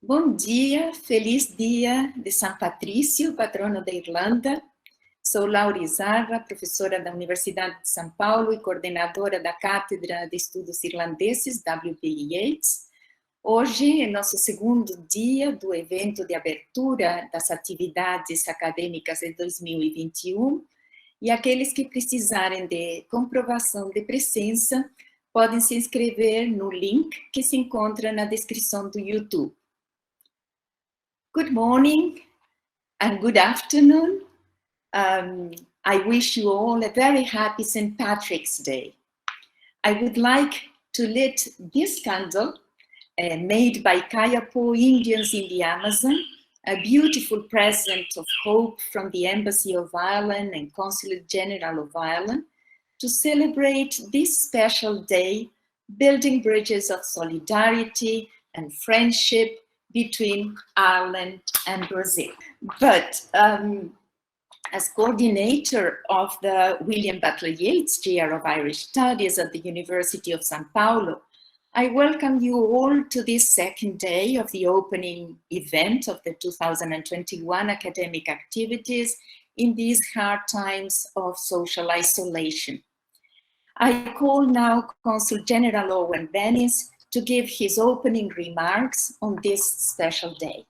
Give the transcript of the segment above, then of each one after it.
Bom dia, feliz dia de São Patrício, patrono da Irlanda. Sou Laura Izarra, professora da Universidade de São Paulo e coordenadora da Cátedra de Estudos Irlandeses, WPI Yeats. Hoje é nosso segundo dia do evento de abertura das atividades acadêmicas de 2021 e aqueles que precisarem de comprovação de presença podem se inscrever no link que se encontra na descrição do YouTube. Good morning and good afternoon. I wish you all a very happy St. Patrick's Day. I would like to lit this candle made by Kayapo Indians in the Amazon, a beautiful present of hope from the Embassy of Ireland and Consulate General of Ireland, to celebrate this special day, building bridges of solidarity and friendship between Ireland and Brazil. But as coordinator of the William Butler Yeats Chair of Irish Studies at the University of São Paulo, I welcome you all to this second day of the opening event of the 2021 academic activities in these hard times of social isolation. I call now Consul General Eoin Bennis to give his opening remarks on this special day.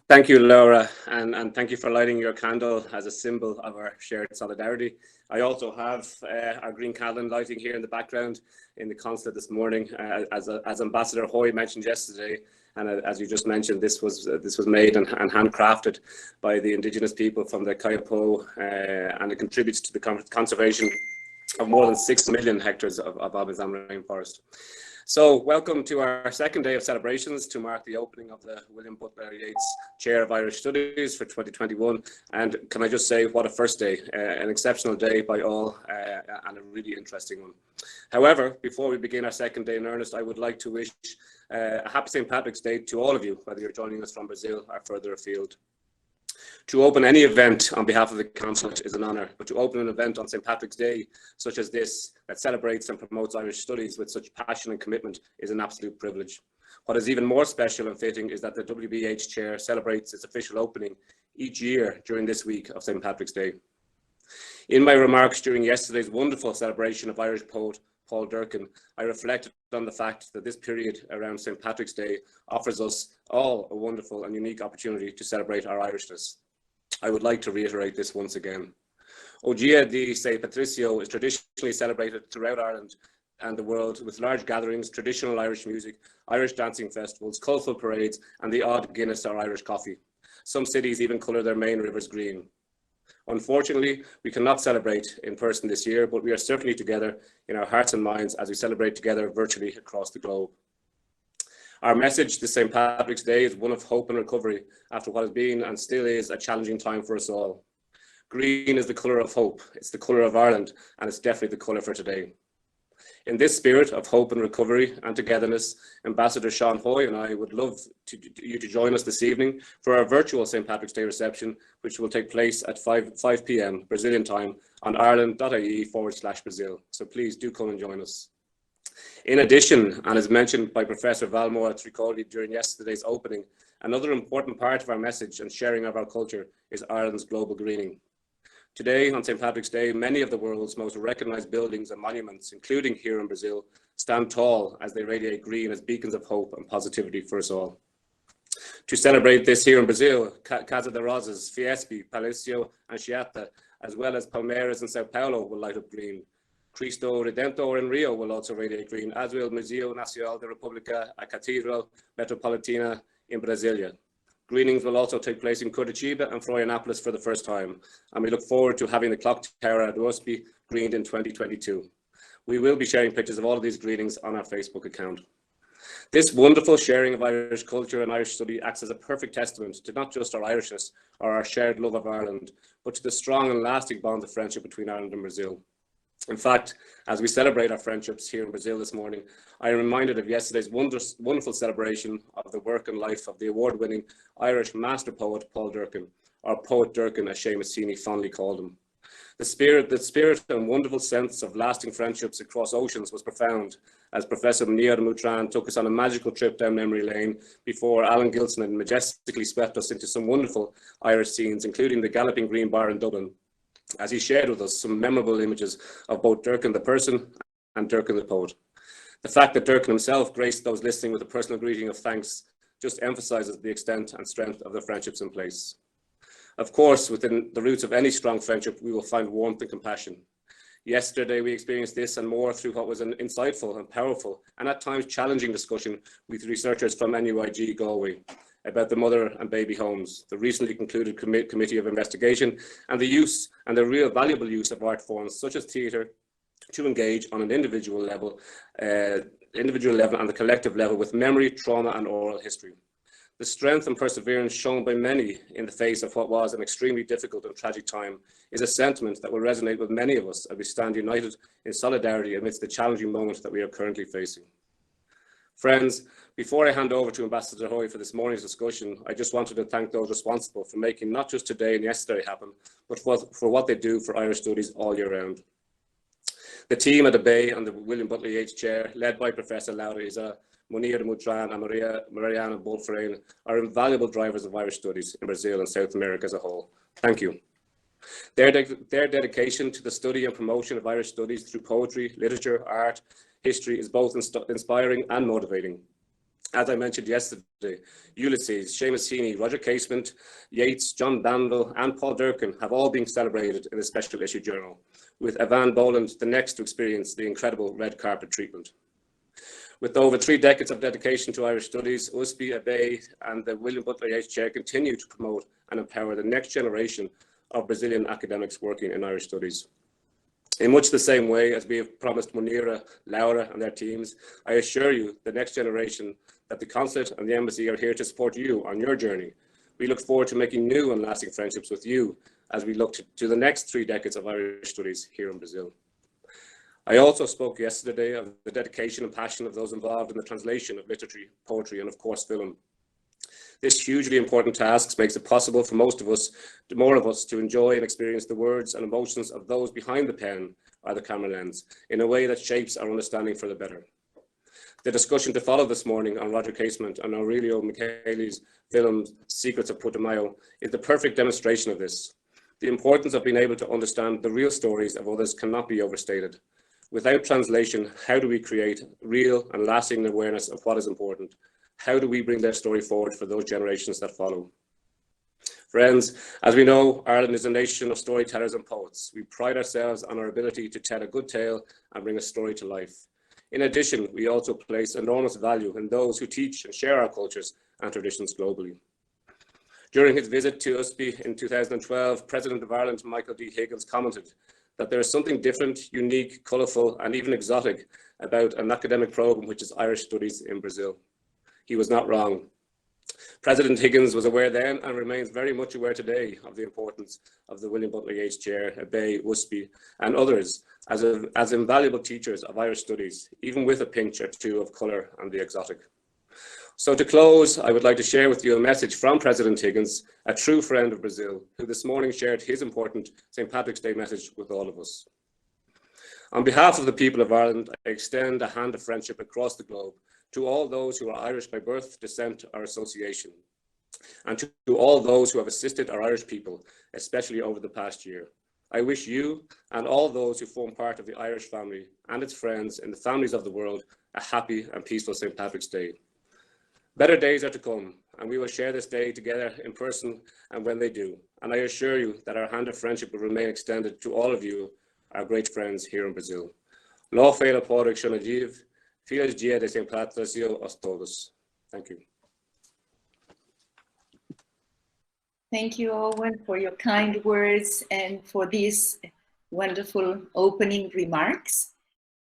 Thank you, Laura, and thank you for lighting your candle as a symbol of our shared solidarity. I also have our green candle lighting here in the background in the consulate this morning, as Ambassador Hoy mentioned yesterday, and as you just mentioned, this was made and handcrafted by the indigenous people from the Kayapo, and it contributes to the conservation of more than 6 million hectares of Amazon rainforest. So welcome to our second day of celebrations to mark the opening of the William Butler Yeats Chair of Irish Studies for 2021. And can I just say, what a first day, an exceptional day by all, and a really interesting one. However, before we begin our second day in earnest, I would like to wish a happy St. Patrick's Day to all of you, whether you're joining us from Brazil or further afield. To open any event on behalf of the consulate is an honour, but to open an event on St. Patrick's Day, such as this, that celebrates and promotes Irish studies with such passion and commitment, is an absolute privilege. What is even more special and fitting is that the WBH Chair celebrates its official opening each year during this week of St. Patrick's Day. In my remarks during yesterday's wonderful celebration of Irish poet Paul Durcan, I reflected on the fact that this period around St. Patrick's Day offers us all a wonderful and unique opportunity to celebrate our Irishness. I would like to reiterate this once again. O Dia de St. Patricio is traditionally celebrated throughout Ireland and the world with large gatherings, traditional Irish music, Irish dancing festivals, colourful parades, and the odd Guinness or Irish coffee. Some cities even colour their main rivers green. Unfortunately, we cannot celebrate in person this year, but we are certainly together in our hearts and minds as we celebrate together virtually across the globe. Our message this St. Patrick's Day is one of hope and recovery after what has been and still is a challenging time for us all. Green is the colour of hope, it's the colour of Ireland, and it's definitely the colour for today. In this spirit of hope and recovery and togetherness, Ambassador Sean Hoy and I would love you to join us this evening for our virtual St. Patrick's Day reception, which will take place at 5 p.m. Brazilian time on ireland.ie/Brazil. So please do come and join us. In addition, and as mentioned by Professor Valmore Tricoli during yesterday's opening, another important part of our message and sharing of our culture is Ireland's global greening. Today, on St. Patrick's Day, many of the world's most recognised buildings and monuments, including here in Brazil, stand tall as they radiate green as beacons of hope and positivity for us all. To celebrate this here in Brazil, Casa de Rosas, Fiesp, Palacio Anchieta, as well as Palmeiras and Sao Paulo will light up green. Cristo Redentor in Rio will also radiate green, as will Museu Nacional da República, a Cátedra Metropolitana in Brasilia. Greenings will also take place in Curitiba and Florianopolis for the first time, and we look forward to having the clock tower at Usp greened in 2022. We will be sharing pictures of all of these greenings on our Facebook account. This wonderful sharing of Irish culture and Irish study acts as a perfect testament to not just our Irishness or our shared love of Ireland, but to the strong and lasting bond of friendship between Ireland and Brazil. In fact, as we celebrate our friendships here in Brazil this morning, I am reminded of yesterday's wonderful celebration of the work and life of the award-winning Irish master poet Paul Durcan, or Poet Durcan as Seamus Heaney fondly called him. The spirit and wonderful sense of lasting friendships across oceans was profound, as Professor Muneera Mutran took us on a magical trip down memory lane before Alan Gilson had majestically swept us into some wonderful Irish scenes, including the Galloping Green Bar in Dublin, as he shared with us some memorable images of both Durcan the person and Durcan the poet. The fact that Durcan himself graced those listening with a personal greeting of thanks just emphasises the extent and strength of the friendships in place. Of course, within the roots of any strong friendship, we will find warmth and compassion. Yesterday, we experienced this and more through what was an insightful and powerful and at times challenging discussion with researchers from NUIG Galway about the mother and baby homes, the recently concluded committee of investigation, and the use and the real valuable use of art forms such as theatre to engage on an individual level and the collective level with memory, trauma, and oral history. The strength and perseverance shown by many in the face of what was an extremely difficult and tragic time is a sentiment that will resonate with many of us as we stand united in solidarity amidst the challenging moment that we are currently facing. Friends, before I hand over to Ambassador Hoy for this morning's discussion, I just wanted to thank those responsible for making not just today and yesterday happen, but for what they do for Irish studies all year round. The team at the Bay and the William Butler Yeats Chair, led by Professor Laura Isa, Muneera Mutran and Mariana Bolfrain, are invaluable drivers of Irish studies in Brazil and South America as a whole. Thank you. Their dedication to the study and promotion of Irish studies through poetry, literature, art, history is both inspiring and motivating. As I mentioned yesterday, Ulysses, Seamus Heaney, Roger Casement, Yeats, John Banville and Paul Durcan have all been celebrated in a special issue journal, with Evan Boland the next to experience the incredible red carpet treatment. With over 3 decades of dedication to Irish studies, USP, Abbey and the William Butler Yeats Chair continue to promote and empower the next generation of Brazilian academics working in Irish studies. In much the same way as we have promised Muneera, Laura and their teams, I assure you, the next generation, that the Consulate and the Embassy are here to support you on your journey. We look forward to making new and lasting friendships with you as we look to the next 3 decades of Irish studies here in Brazil. I also spoke yesterday of the dedication and passion of those involved in the translation of literature, poetry, and of course film. This hugely important task makes it possible for more of us to enjoy and experience the words and emotions of those behind the pen or the camera lens in a way that shapes our understanding for the better. The discussion to follow this morning on Roger Casement and Aurelio Micheli's film Secrets of Putumayo is the perfect demonstration of this. The importance of being able to understand the real stories of others cannot be overstated. Without translation, how do we create real and lasting awareness of what is important? How do we bring their story forward for those generations that follow? Friends, as we know, Ireland is a nation of storytellers and poets. We pride ourselves on our ability to tell a good tale and bring a story to life. In addition, we also place enormous value in those who teach and share our cultures and traditions globally. During his visit to USP in 2012, President of Ireland, Michael D. Higgins, commented that there is something different, unique, colourful, and even exotic about an academic programme which is Irish Studies in Brazil. He was not wrong. President Higgins was aware then and remains very much aware today of the importance of the William Butler Yeats Chair, Abbey, USP, and others as invaluable teachers of Irish Studies, even with a pinch or two of colour and the exotic. So to close, I would like to share with you a message from President Higgins, a true friend of Brazil, who this morning shared his important St. Patrick's Day message with all of us. On behalf of the people of Ireland, I extend a hand of friendship across the globe to all those who are Irish by birth, descent, or association, and to all those who have assisted our Irish people, especially over the past year. I wish you and all those who form part of the Irish family and its friends and the families of the world a happy and peaceful St. Patrick's Day. Better days are to come, and we will share this day together in person and when they do. And I assure you that our hand of friendship will remain extended to all of you, our great friends here in Brazil. Lá feira póric shonadiv, feliz dia de St. Patricio aos todos. Thank you. Thank you, Eoin, for your kind words and for these wonderful opening remarks.